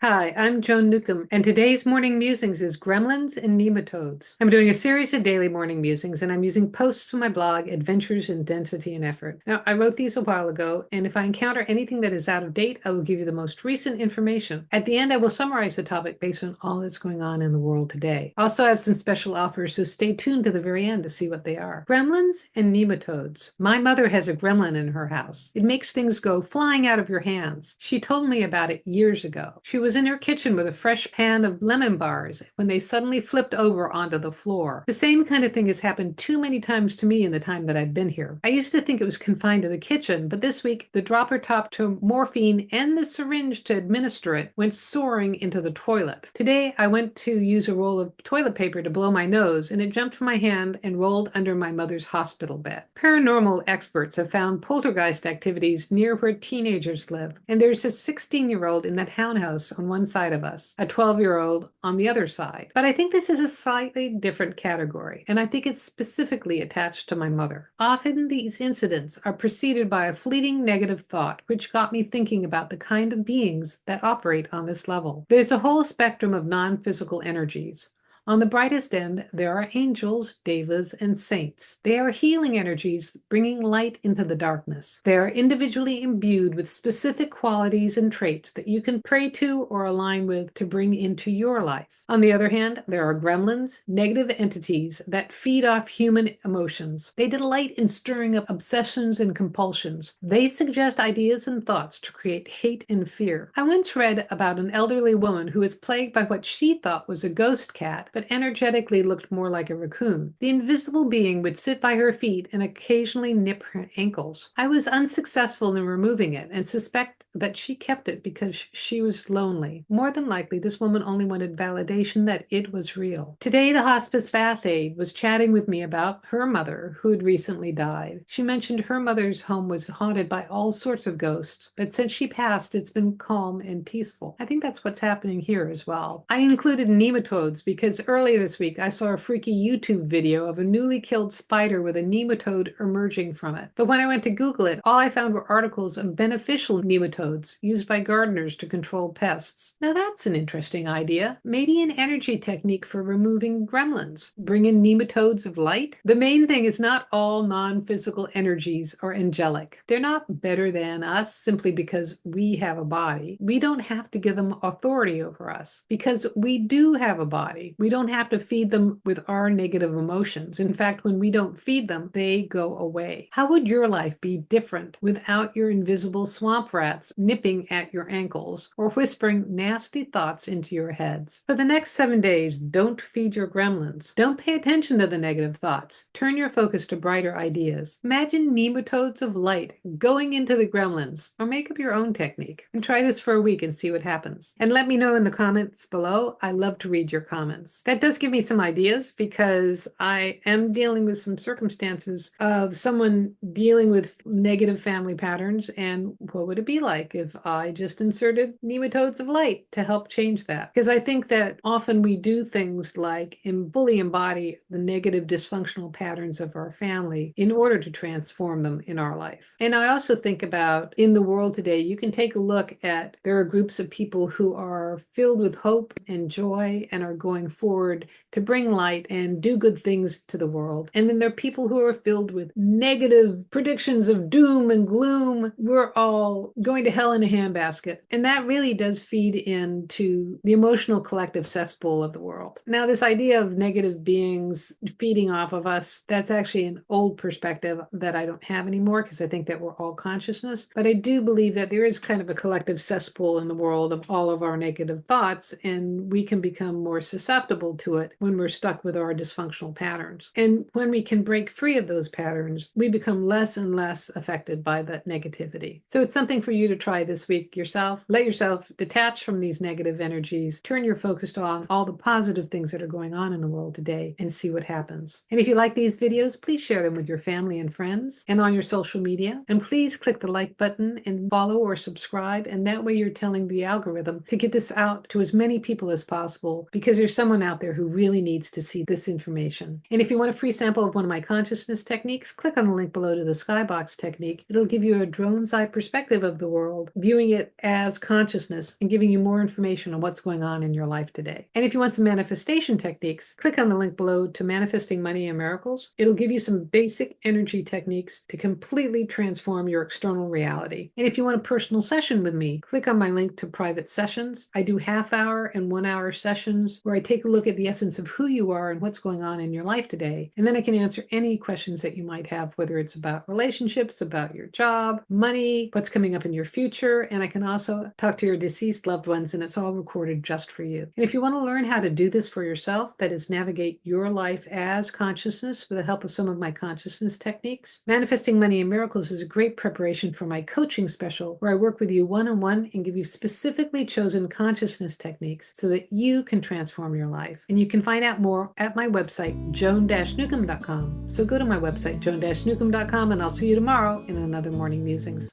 Hi, I'm Joan Newcomb, and today's morning musings is Gremlins and Nematodes. I'm doing a series of daily morning musings, and I'm using posts from my blog, Adventures in Density and Effort. Now, I wrote these a while ago, and if I encounter anything that is out of date, I will give you the most recent information. At the end, I will summarize the topic based on all that's going on in the world today. Also, I have some special offers, so stay tuned to the very end to see what they are. Gremlins and Nematodes. My mother has a gremlin in her house. It makes things go flying out of your hands. She told me about it years ago. She was in her kitchen with a fresh pan of lemon bars when they suddenly flipped over onto the floor. The same kind of thing has happened too many times to me in the time that I've been here. I used to think it was confined to the kitchen, but this week the dropper top to morphine and the syringe to administer it went soaring into the toilet. Today I went to use a roll of toilet paper to blow my nose, and it jumped from my hand and rolled under my mother's hospital bed. Paranormal experts have found poltergeist activities near where teenagers live, and there's a 16-year-old in that townhouse on one side of us, a 12-year-old on the other side. But I think this is a slightly different category, and I think it's specifically attached to my mother. Often these incidents are preceded by a fleeting negative thought, which got me thinking about the kind of beings that operate on this level. There's a whole spectrum of non-physical energies. On the brightest end, there are angels, devas, and saints. They are healing energies bringing light into the darkness. They are individually imbued with specific qualities and traits that you can pray to or align with to bring into your life. On the other hand, there are gremlins, negative entities that feed off human emotions. They delight in stirring up obsessions and compulsions. They suggest ideas and thoughts to create hate and fear. I once read about an elderly woman who was plagued by what she thought was a ghost cat, but energetically looked more like a raccoon. The invisible being would sit by her feet and occasionally nip her ankles. I was unsuccessful in removing it and suspect that she kept it because she was lonely. More than likely, this woman only wanted validation that it was real. Today, the hospice bath aide was chatting with me about her mother, who had recently died. She mentioned her mother's home was haunted by all sorts of ghosts, but since she passed, it's been calm and peaceful. I think that's what's happening here as well. I included nematodes because earlier this week, I saw a freaky YouTube video of a newly killed spider with a nematode emerging from it. But when I went to Google it, all I found were articles of beneficial nematodes used by gardeners to control pests. Now that's an interesting idea. Maybe an energy technique for removing gremlins. Bring in nematodes of light? The main thing is not all non-physical energies are angelic. They're not better than us simply because we have a body. We don't have to give them authority over us because we do have a body. We don't have to feed them with our negative emotions. In fact, when we don't feed them, they go away. How would your life be different without your invisible swamp rats nipping at your ankles or whispering nasty thoughts into your heads? For the next 7 days, don't feed your gremlins. Don't pay attention to the negative thoughts. Turn your focus to brighter ideas. Imagine nematodes of light going into the gremlins, or make up your own technique. And try this for a week and see what happens. And let me know in the comments below. I love to read your comments. That does give me some ideas because I am dealing with some circumstances of someone dealing with negative family patterns, and what would it be like if I just inserted nematodes of light to help change that? Because I think that often we do things like fully embody the negative dysfunctional patterns of our family in order to transform them in our life. And I also think about in the world today, you can take a look at there are groups of people who are filled with hope and joy and are going forward to bring light and do good things to the world. And then there are people who are filled with negative predictions of doom and gloom. We're all going to hell in a handbasket. And that really does feed into the emotional collective cesspool of the world. Now, this idea of negative beings feeding off of us, that's actually an old perspective that I don't have anymore because I think that we're all consciousness. But I do believe that there is kind of a collective cesspool in the world of all of our negative thoughts, and we can become more susceptible to it when we're stuck with our dysfunctional patterns. And when we can break free of those patterns, we become less and less affected by that negativity. So it's something for you to try this week yourself. Let yourself detach from these negative energies, turn your focus on all the positive things that are going on in the world today, and see what happens. And if you like these videos, please share them with your family and friends and on your social media. And please click the like button and follow or subscribe. And that way you're telling the algorithm to get this out to as many people as possible, because there's someone out there who really needs to see this information. And if you want a free sample of one of my consciousness techniques, click on the link below to the skybox technique. It'll give you a drone's eye perspective of the world, viewing it as consciousness and giving you more information on what's going on in your life today. And if you want some manifestation techniques, click on the link below to Manifesting Money and Miracles. It'll give you some basic energy techniques to completely transform your external reality. And if you want a personal session with me, click on my link to private sessions. I do half-hour and 1-hour sessions where I take a look at the essence of who you are and what's going on in your life today. And then I can answer any questions that you might have, whether it's about relationships, about your job, money, what's coming up in your future. And I can also talk to your deceased loved ones, and it's all recorded just for you. And if you want to learn how to do this for yourself, that is, navigate your life as consciousness with the help of some of my consciousness techniques, Manifesting Money and Miracles is a great preparation for my coaching special, where I work with you one-on-one and give you specifically chosen consciousness techniques so that you can transform your life. And you can find out more at my website, joan-newcomb.com. So go to my website, joan-newcomb.com, and I'll see you tomorrow in another Morning Musings.